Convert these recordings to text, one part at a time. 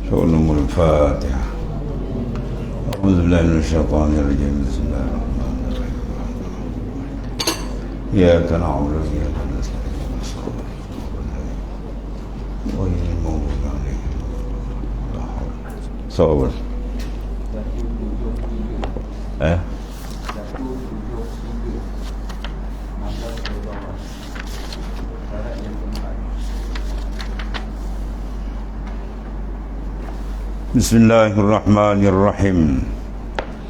شؤون الفاتحة. أعوذ بالله من الشيطان الرجيم. بسم الله الرحمن الرحيم. إياك نعبد وإياك نستعين. غير المغضوب عليهم ولا الضالين. صبر. Bismillahirrahmanirrahim.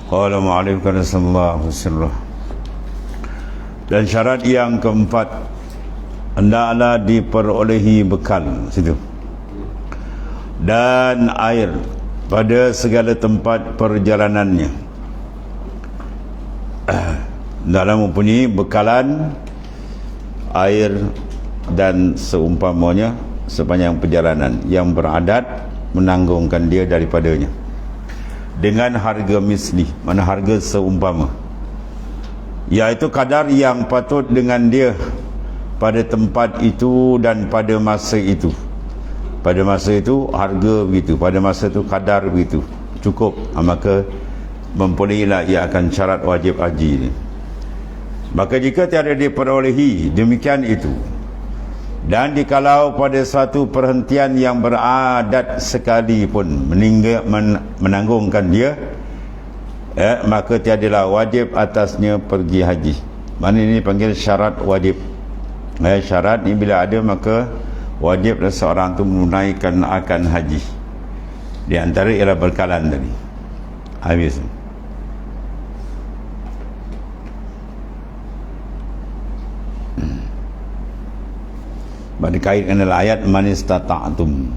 Qala mu'alif kanasallahu sirrah. Dan syarat yang keempat, hendaklah diperolehi bekal situ dan air pada segala tempat perjalanannya. Hendaklah mempunyai bekalan air dan seumpamanya sepanjang perjalanan yang beradat menanggungkan dia daripadanya dengan harga misli, mana harga seumpama, iaitu kadar yang patut dengan dia pada tempat itu dan pada masa itu. Pada masa itu harga begitu, pada masa itu kadar begitu, cukup, maka mempunyailah ia akan syarat wajib haji ni. Maka jika tiada diperolehi demikian itu, dan dikalau pada suatu perhentian yang beradat sekalipun menanggungkan dia, maka tiadalah wajib atasnya pergi haji. Mana ini panggil syarat wajib. Syarat ni bila ada maka wajiblah seorang tu menunaikan akan haji. Di antara ialah bekalan tadi. Habis. Pada kaitkan dalam ayat man istata'tum,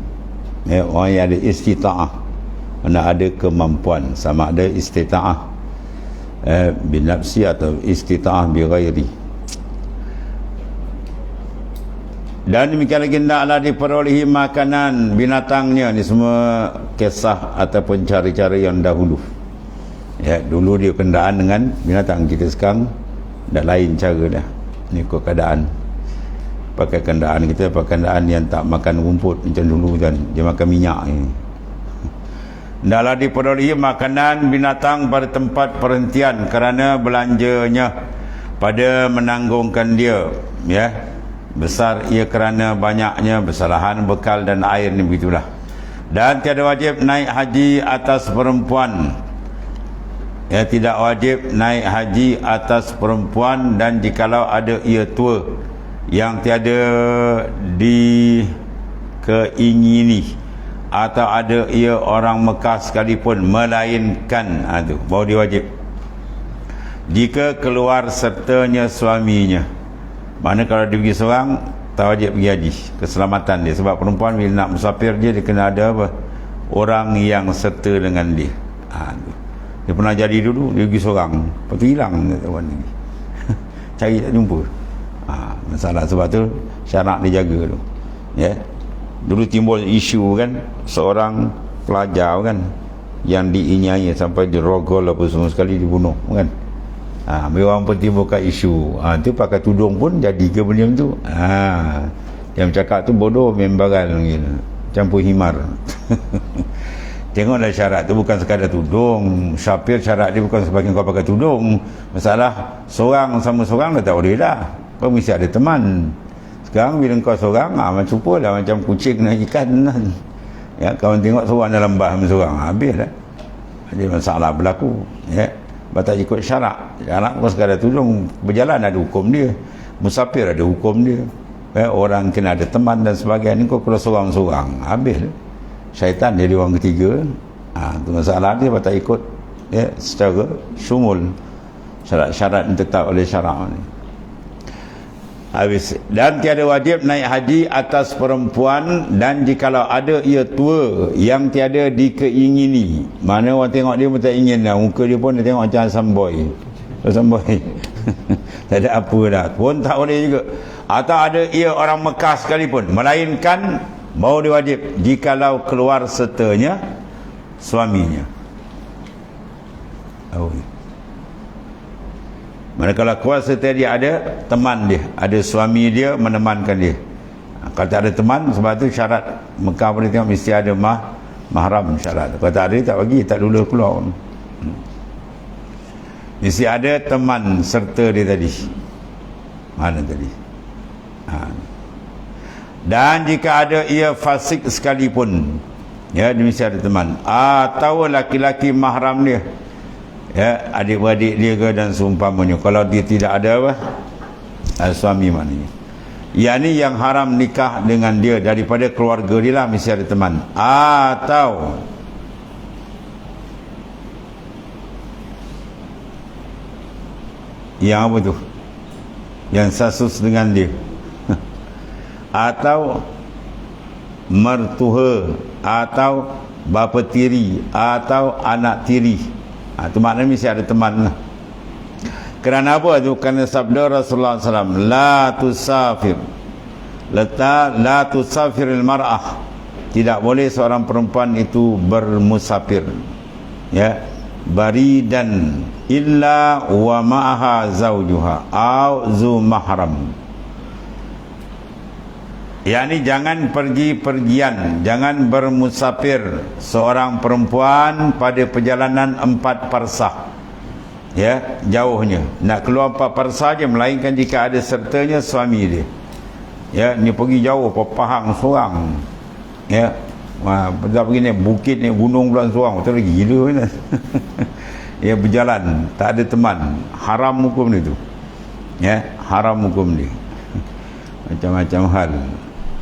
orang yang ada istita'ah, mana ada kemampuan, sama ada istita'ah binafsi atau istita'ah bi ghairi. Dan demikian lagi hendaklah diperolehi makanan binatangnya. Ni semua kisah ataupun cara-cara yang dahulu. Dulu dia kendaan dengan binatang, kita sekarang dah lain cara dah. Ni ikut keadaan. Pakai kendaan kita, pakai kendaan yang tak makan rumput macam dulu kan, dia makan minyak ni. Hendaklah diperolehi makanan binatang pada tempat perhentian kerana belanjanya pada menanggungkan dia, besar ia kerana banyaknya bersalahan bekal dan air ni, begitulah. Dan tiada wajib naik haji atas perempuan, tidak wajib naik haji atas perempuan. Dan jikalau ada ia tua yang tiada dikeingini, atau ada ia orang Mekah sekalipun, melainkan tu baru dia wajib, jika keluar sertanya suaminya. Mana kalau dia pergi seorang, tak wajib pergi haji, keselamatan dia. Sebab perempuan bila nak musafir dia kena ada apa? Orang yang serta dengan dia. Dia pernah jadi dulu, dia pergi seorang, lepas tu hilang kawan ni. Cari tak jumpa. Masalah. Sebab tu syarat dijaga tu. Dulu timbul isu kan, seorang pelajar kan yang diinyai sampai dirogol apa semua sekali, dibunuh kan. Orang pun timbulkan isu. Tu pakai tudung pun jadi ke benda tu. Yang cakap tu bodoh membaral campur himar. Tengoklah syarat tu bukan sekadar tudung. Syafir syarat dia bukan sebagai kau pakai tudung. Masalah seorang sama seorang dah tak boleh dah. Kau mesti ada teman. Sekarang bila kau seorang, macam lah macam kucing dan ikan kan. Kawan tengok seorang dalam bah seorang, habis dah. Jadi masalah berlaku. Batak ikut syarak. Syarak kau sekadar tudung, berjalan ada hukum dia. Musafir ada hukum dia. Orang kena ada teman dan sebagainya. Kau kalau seorang-seorang, habis dah. Syaitan jadi orang ketiga. Tu masalah dia, batak ikut secara syumul. Syarat-syarat yang tetap oleh syarak ni. Habis. Dan tiada wajib naik haji atas perempuan. Dan jikalau ada ia tua yang tiada dikeingini, mana orang tengok dia pun tak ingin dah, muka dia pun dia tengok macam samboy. Tak ada apa dah, pun tak boleh juga. Atau ada ia orang Mekah sekalipun, melainkan baru dia wajib jikalau keluar sertanya suaminya. Manakala kuasa dia ada teman dia, ada suami dia menemankan dia. Kalau tak ada teman, sebab tu syarat Mekah boleh tengok mesti ada mahram syarat. Kalau tak ada, tak bagi, tak dulu keluar. Mesti ada teman serta dia tadi. Mana tadi? Dan jika ada ia fasik sekalipun, ya, dia mesti ada teman. Atau laki-laki mahram dia, ya, adik-beradik dia ke dan seumpamanya. Kalau dia tidak ada apa? Suami maknanya. Yang yang haram nikah dengan dia daripada keluarga dia lah, mesti ada teman. Atau yang apa tu? Yang sasus dengan dia. Atau mertua, atau bapa tiri, atau anak tiri. Itu maknanya mesti ada teman lah. Kerana apa tu? Kerana sabda Rasulullah SAW, la tusafir, la tusafiril mar'ah, tidak boleh seorang perempuan itu bermusafir, ya, baridan illa wa ma'aha zawjuha au zu mahram. yakni jangan pergi-pergian, jangan bermusafir seorang perempuan pada perjalanan 4 parsah, ya, jauhnya nak keluar 4 parsah je, melainkan jika ada sertanya suami dia. Ya, ni pergi jauh, Pahang seorang, ya, dah pergi ni bukit ni, gunung pula seorang, betul lagi gila ni. Ya, berjalan tak ada teman, haram hukum dia tu, ya, haram hukum dia. Macam-macam hal.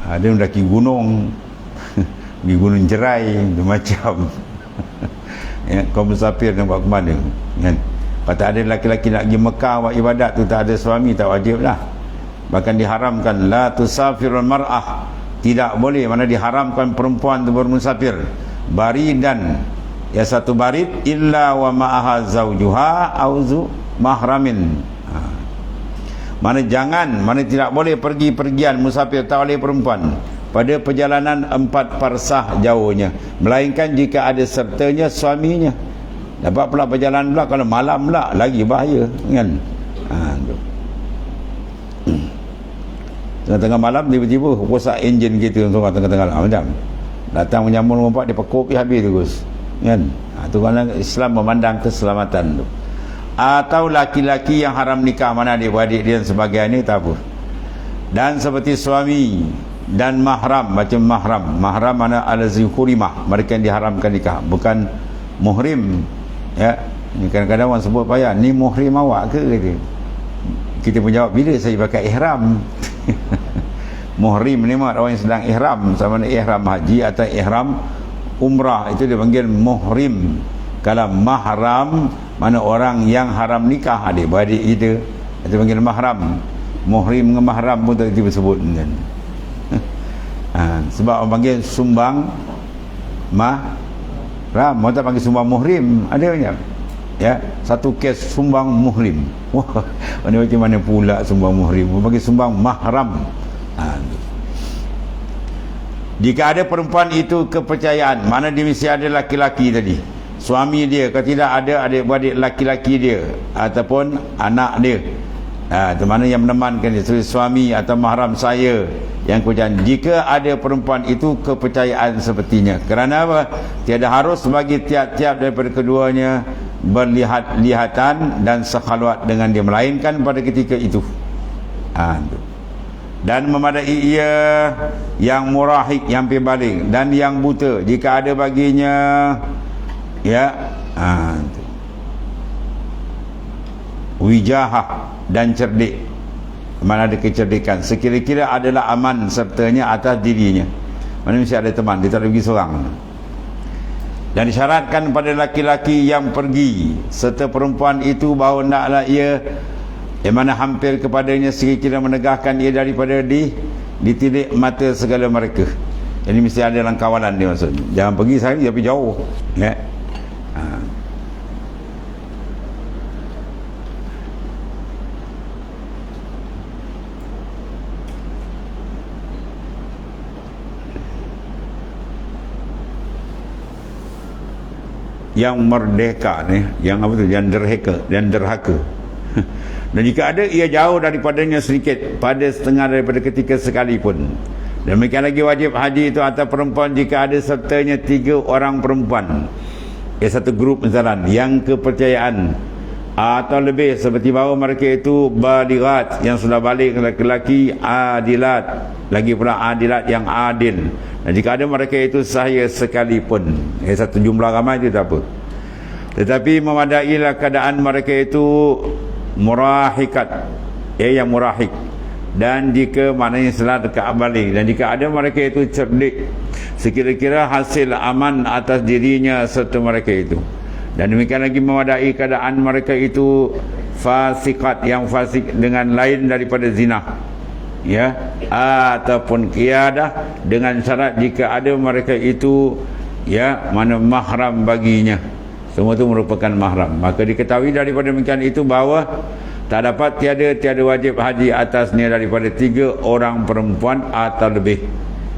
Ada mendaki gunung, di gunung Jerai, macam. Ya, kau musafir nak buat ke mana, kan? Kalau tak ada lelaki-lelaki nak pergi Mekah buat ibadat tu, tak ada suami, tak wajib lah. Bahkan diharamkan, la tusafirul mar'ah, tidak boleh, mana diharamkan perempuan tu bermusafir baridan, ya, satu barid, illa wa ma'aha zawjuha auzu mahramin. Mana jangan, mana tidak boleh pergi-pergian musafir, tak boleh perempuan pada perjalanan 4 parsah jauhnya, melainkan jika ada sertanya suaminya. Dapat pula perjalanan pula kalau malam pula, lagi bahaya, kan? Tengah-tengah malam tiba-tiba rosak enjin kita tengah-tengah malam, datang menyambung rompak, dia pekop habis terus, kan? Tu kerana Islam memandang keselamatan tu. Atau laki-laki yang haram nikah, mana adik-beradik dia dan sebagainya, tak apa. Dan seperti suami dan mahram, macam mahram mana alazi hurimah, mereka yang diharamkan nikah, bukan muhrim, ya. Ni kadang-kadang orang sebut payah, ni muhrim awak ke, kata. Kita pun jawab, bila saya pakai ihram. Muhrim ni mak orang yang sedang ihram, sama ada ihram haji atau ihram umrah, itu dia panggil muhrim. Kalau mahram, mana orang yang haram nikah, adik-beradik kita, itu panggil mahram. Muhrim dengan mahram pun tak disebut, kan? Sebab orang panggil sumbang mahram, orang tak panggil sumbang muhrim, ada banyak, ya, satu kes sumbang muhrim. Wah, macam mana pula sumbang muhrim, orang panggil sumbang mahram. Jika ada perempuan itu kepercayaan, mana dia mesti ada laki-laki tadi, suami dia, kalau tidak ada adik-beradik laki-laki dia ataupun anak dia, itu mana yang menemankan dia, suami atau mahram saya yang kepercayaan. Jika ada perempuan itu kepercayaan sepertinya, kerana apa? Tiada harus bagi tiap-tiap daripada keduanya berlihat-lihatan dan sekhalwat dengan dia, melainkan pada ketika itu. Dan memadai ia yang murahik, yang pibalik, dan yang buta, jika ada baginya, ya, wijahah dan cerdik, mana ada kecerdikan, sekira-kira adalah aman sertanya atas dirinya, mana mesti ada teman, dia tak boleh pergi seorang. Dan disyaratkan pada laki-laki yang pergi serta perempuan itu bahawa naklah ia yang mana hampir kepadanya sekira-kira menegahkan ia daripada ditilik mata segala mereka. Jadi mesti ada dalam kawalan dia, maksud. Jangan pergi sekali tapi jauh, ya. Yang merdeka ni, yang apa tu, yang derhaka. Dan jika ada ia jauh daripadanya sedikit pada setengah daripada ketika sekalipun, Demikian lagi wajib haji itu atas perempuan jika ada sertanya 3 orang perempuan. Satu grup misalnya yang kepercayaan atau lebih, seperti bahawa mereka itu balighat yang sudah balik, lelaki adilat, lagi pula adilat yang adil. Dan jika ada mereka itu sahaya sekalipun, satu jumlah ramai itu tak apa, tetapi memadailah keadaan mereka itu murahikat, yang murahik, dan jika maknanya setelah dekat balik, dan jika ada mereka itu cerdik sekira-kira hasil aman atas dirinya serta mereka itu. Dan demikian lagi memadai keadaan mereka itu fasikat, yang fasik dengan lain daripada zina, ataupun qiyadah, dengan syarat jika ada mereka itu mana mahram baginya. Semua itu merupakan mahram. Maka diketahui daripada demikian itu bahawa tak dapat tiada wajib haji atasnya daripada 3 orang perempuan atau lebih.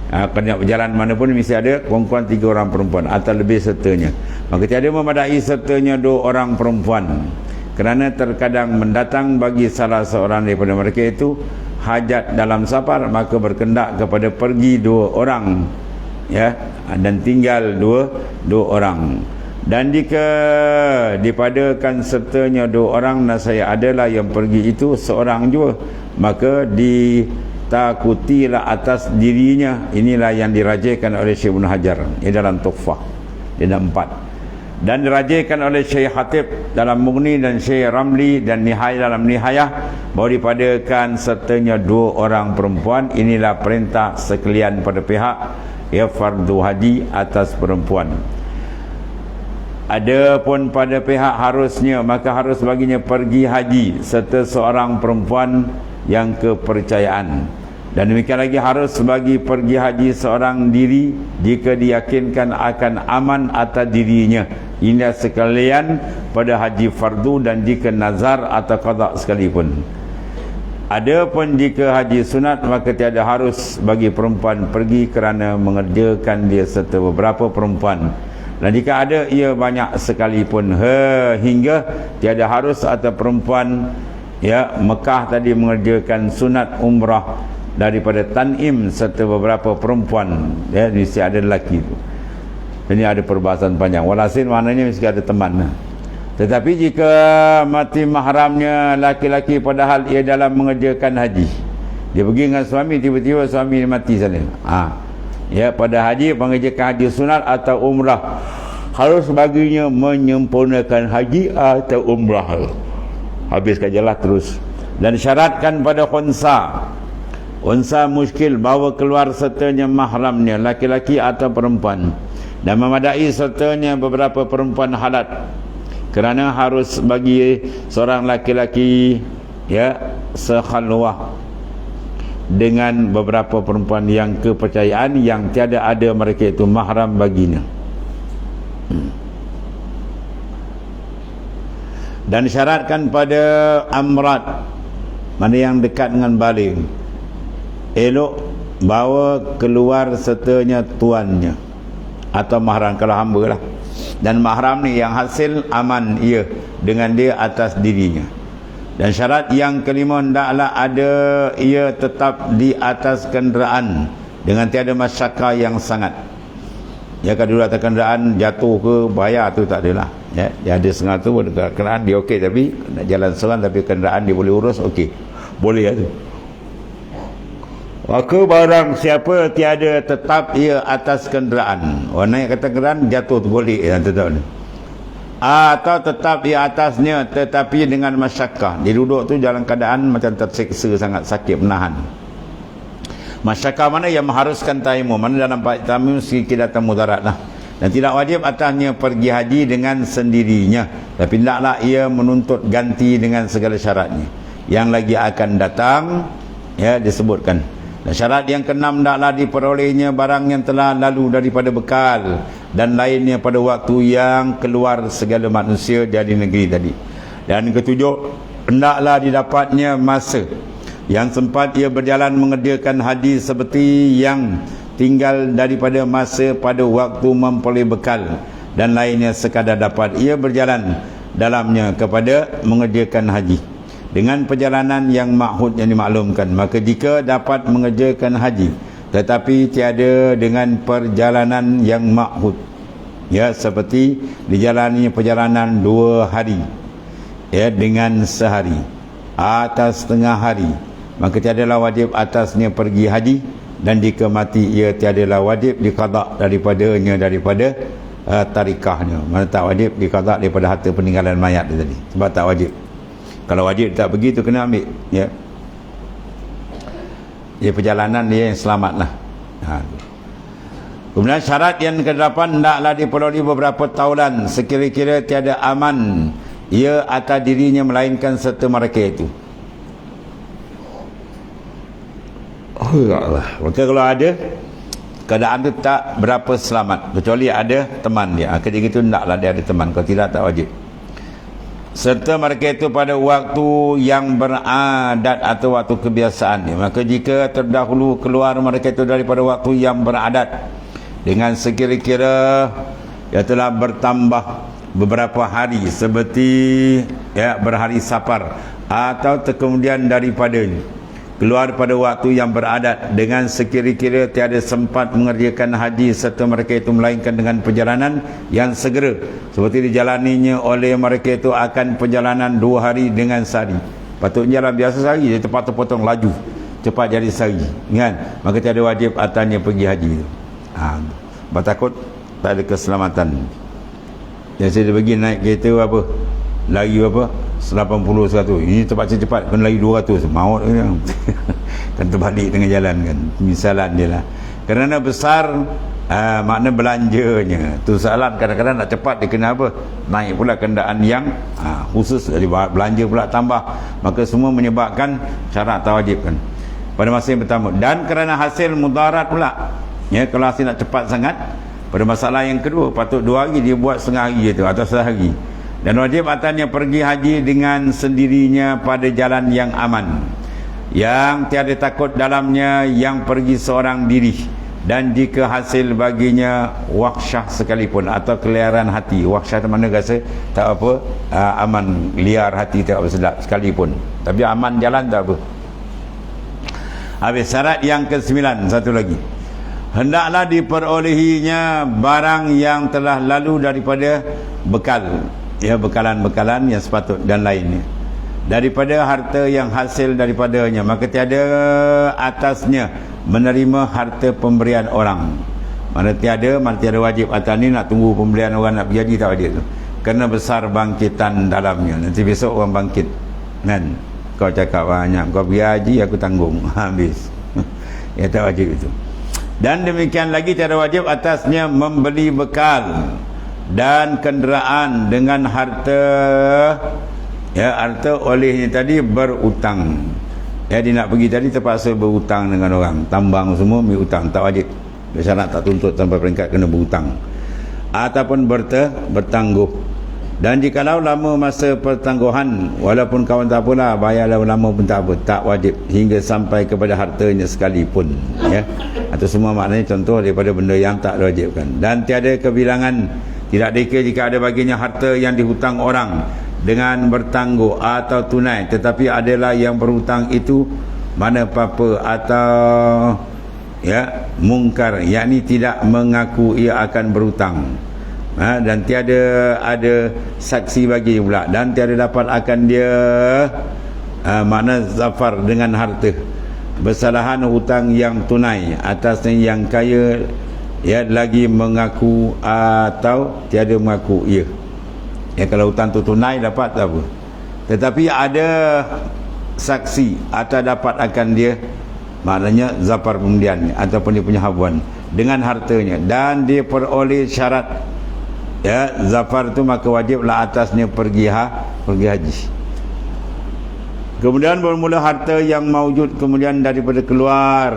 Kena berjalan mana pun mesti ada perempuan 3 orang perempuan atau lebih sertanya. Maka tiada memadai sertanya 2 orang perempuan, kerana terkadang mendatang bagi salah seorang daripada mereka itu hajat dalam safar, maka berkendak kepada pergi 2 orang, dan tinggal 2 orang. Dan jika dipadakan sertanya 2 orang, nasaya adalah yang pergi itu seorang jua, maka ditakutilah atas dirinya. Inilah yang dirajaikan oleh Syekh Ibn Hajar dalam Tuhfah, dia ada 4, dan dirajaikan oleh Syekh Khatib dalam Mughni dan Syekh Ramli dan Nihayah dalam Nihayah, bahawa dipadakan sertanya 2 orang perempuan. Inilah perintah sekalian pada pihak fardu haji atas perempuan. Adapun pada pihak harusnya, maka harus baginya pergi haji serta seorang perempuan yang kepercayaan. Dan demikian lagi harus bagi pergi haji seorang diri jika diyakinkan akan aman atas dirinya. Ini sekalian pada haji fardu dan jika nazar atau qada sekalipun. Adapun jika haji sunat, maka tiada harus bagi perempuan pergi kerana mengerjakan dia serta beberapa perempuan. Dan jika ada ia banyak sekalipun, hingga tiada harus atau perempuan Mekah tadi mengerjakan sunat umrah daripada Tanim serta beberapa perempuan, mesti ada lelaki itu. Ini ada perbahasan panjang. Walhasil maknanya mesti ada teman. Tetapi jika mati mahramnya laki-laki padahal ia dalam mengerjakan haji, dia pergi dengan suami, tiba-tiba suami mati sana, pada haji mengerjakan haji sunat atau umrah, harus baginya menyempurnakan haji atau umrah, habiskan jelah terus. Dan syaratkan pada unsa muskil, bahawa keluar sertanya mahramnya laki-laki atau perempuan, dan memadai sertanya beberapa perempuan halat, kerana harus bagi seorang laki-laki sekhalwah dengan beberapa perempuan yang kepercayaan, yang tiada ada mereka itu mahram baginya. Dan syaratkan pada amrat, mana yang dekat dengan balik, elok bawa keluar sertanya tuannya atau mahram, kalau hamba lah. Dan mahram ni yang hasil aman ia dengan dia atas dirinya. Dan syarat yang kelima, hendaklah ada ia tetap di atas kenderaan dengan tiada masyakah yang sangat. Kalau atas kenderaan jatuh ke bahaya tu tak adalah. Dia ada setengah tu kenderaan dia okey, tapi nak jalan seorang tapi kenderaan dia boleh urus, okey, boleh tu. Maka barang siapa tiada tetap ia atas kenderaan, naik kata kenderaan jatuh tu boleh tetap ni, atau tetap di atasnya tetapi dengan masyakah, dia duduk tu dalam keadaan macam terseksa sangat, sakit, menahan. Masyakah mana yang mengharuskan taimum, mana dalam taimum sikit datang mudarat lah. Dan tidak wajib atasnya pergi haji dengan sendirinya, tapi hendaklah ia menuntut ganti dengan segala syaratnya yang lagi akan datang disebutkan. Dan syarat yang keenam, hendaklah diperolehnya barang yang telah lalu daripada bekal dan lainnya pada waktu yang keluar segala manusia dari negeri tadi. Dan ketujuh, hendaklah didapatnya masa yang sempat ia berjalan mengerjakan haji seperti yang tinggal daripada masa pada waktu memperoleh bekal dan lainnya sekadar dapat ia berjalan dalamnya kepada mengerjakan haji dengan perjalanan yang makhud yang dimaklumkan. Maka jika dapat mengerjakan haji tetapi tiada dengan perjalanan yang makhud, ya, seperti dijalani perjalanan 2 hari, ya, dengan sehari atas setengah hari, maka tiadalah wajib atasnya pergi haji, dan jika mati ia tiadalah wajib diqada daripadanya daripada tarikahnya. Mana tak wajib diqada daripada harta peninggalan mayat dia tadi, sebab tak wajib. Kalau wajib tak pergi tu kena ambil, ya. Dia perjalanan dia yang selamat lah. Kemudian syarat yang ke-8, hendaklah diperoleh beberapa taulan sekira-kira tiada aman ia atas dirinya melainkan serta mereka itu. Oh Allah. Maka kalau ada keadaan itu tak berapa selamat, kecuali ada teman dia. Ketika itu hendaklah dia ada teman, kalau tidak tak wajib. Serta mereka itu pada waktu yang beradat atau waktu kebiasaan. Maka jika terdahulu keluar mereka itu daripada waktu yang beradat dengan sekira-kira ya telah bertambah beberapa hari, seperti ya berhari Safar, atau kemudian daripadanya keluar pada waktu yang beradat dengan sekira-kira tiada sempat mengerjakan haji serta mereka itu melainkan dengan perjalanan yang segera, seperti dijalaninya oleh mereka itu akan perjalanan 2 hari dengan sehari. Patutnya jalan biasa sehari, dia terpotong laju cepat jadi sehari, kan? Maka tiada wajib atasnya pergi haji itu. Bertakut tak ada keselamatan. Yang saya pergi naik kereta apa, lari apa 80 100, ini cepat-cepat kena lari 200, maut kan. Kan terbalik dengan jalan kan, misalan dia lah. Kerana besar makna belanjanya tu soalan. Kadang-kadang nak cepat dia kena apa, naik pula kenderaan yang khusus, jadi belanja pula tambah, maka semua menyebabkan syarat tak wajib kan pada masa yang pertama. Dan kerana hasil mudarat pula, ya, kalau hasil nak cepat sangat, pada masalah yang kedua patut 2 hari, dia buat setengah hari itu atau sehari. Dan wajib atasnya pergi haji dengan sendirinya pada jalan yang aman, yang tiada takut dalamnya, yang pergi seorang diri. Dan jika hasil baginya waksyah sekalipun atau keliaran hati, waksyah itu mana rasa tak apa, aman, liar hati tak apa sedap sekalipun, tapi aman jalan tak apa. Habis. Syarat yang ke-9, satu lagi, hendaklah diperolehinya barang yang telah lalu daripada bekal, ya, bekalan-bekalan yang sepatut dan lainnya, daripada harta yang hasil daripadanya. Maka tiada atasnya menerima harta pemberian orang. Mana tiada wajib atas ni nak tunggu pemberian orang nak pergi haji, tak wajib tu, kerana besar bangkitan dalamnya. Nanti besok orang bangkit kan, kau cakap banyak, kau pergi haji aku tanggung, habis. Ya, tak wajib itu. Dan demikian lagi tiada wajib atasnya membeli bekal dan kenderaan dengan harta, ya, harta olehnya tadi berutang. Ya, dia nak pergi tadi terpaksa berutang dengan orang, tambang semua ambil utang, tak wajib. Syarat tak tuntut sampai peringkat kena berutang ataupun bertangguh. Dan jikalau lama masa pertangguhan, walaupun kawan tak apalah, bayarlah lama pun tak apa, tak wajib hingga sampai kepada hartanya sekalipun, ya. Atau semua maknanya contoh daripada benda yang tak diwajibkan. Dan tiada kebilangan, tidak dikira jika ada baginya harta yang dihutang orang dengan bertangguh atau tunai, tetapi adalah yang berhutang itu mana apa-apa atau ya mungkar, yakni tidak mengaku ia akan berhutang, dan tiada ada saksi bagi pula, dan tiada dapat akan dia makna zafar dengan harta bersalahan hutang yang tunai atasnya yang kaya, ya, lagi mengaku atau tiada mengaku ia. Ya, kalau hutang tu tunai dapat tak apa, tetapi ada saksi atau dapat akan dia, maknanya zafar pembelian ataupun dia punya habuan dengan hartanya, dan dia peroleh syarat, ya, zafar tu, maka wajiblah atasnya pergi haji. Kemudian bermula harta yang maujud, kemudian daripada keluar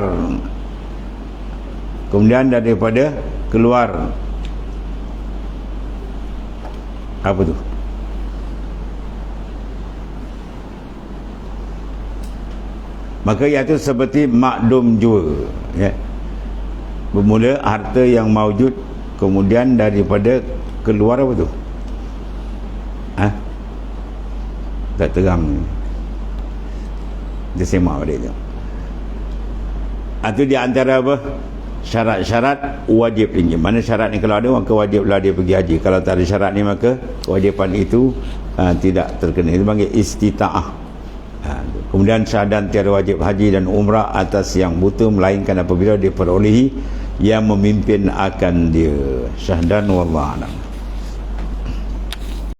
apa tu, maka iaitu seperti makdum jua, ya. Bermula harta yang maujud, kemudian daripada keluar apa tu, tak terang, dia semak balik tu. Itu di antara apa? Syarat-syarat wajib ini. Mana syarat ni kalau ada, maka wajiblah dia pergi haji. Kalau tak ada syarat ni, maka kewajipan itu tidak terkena. Itu panggil istita'ah. Kemudian syahadat tiada wajib haji dan umrah atas yang buta, melainkan apabila dia perolehi yang memimpin akan dia. Syahdan wallahu a'lam.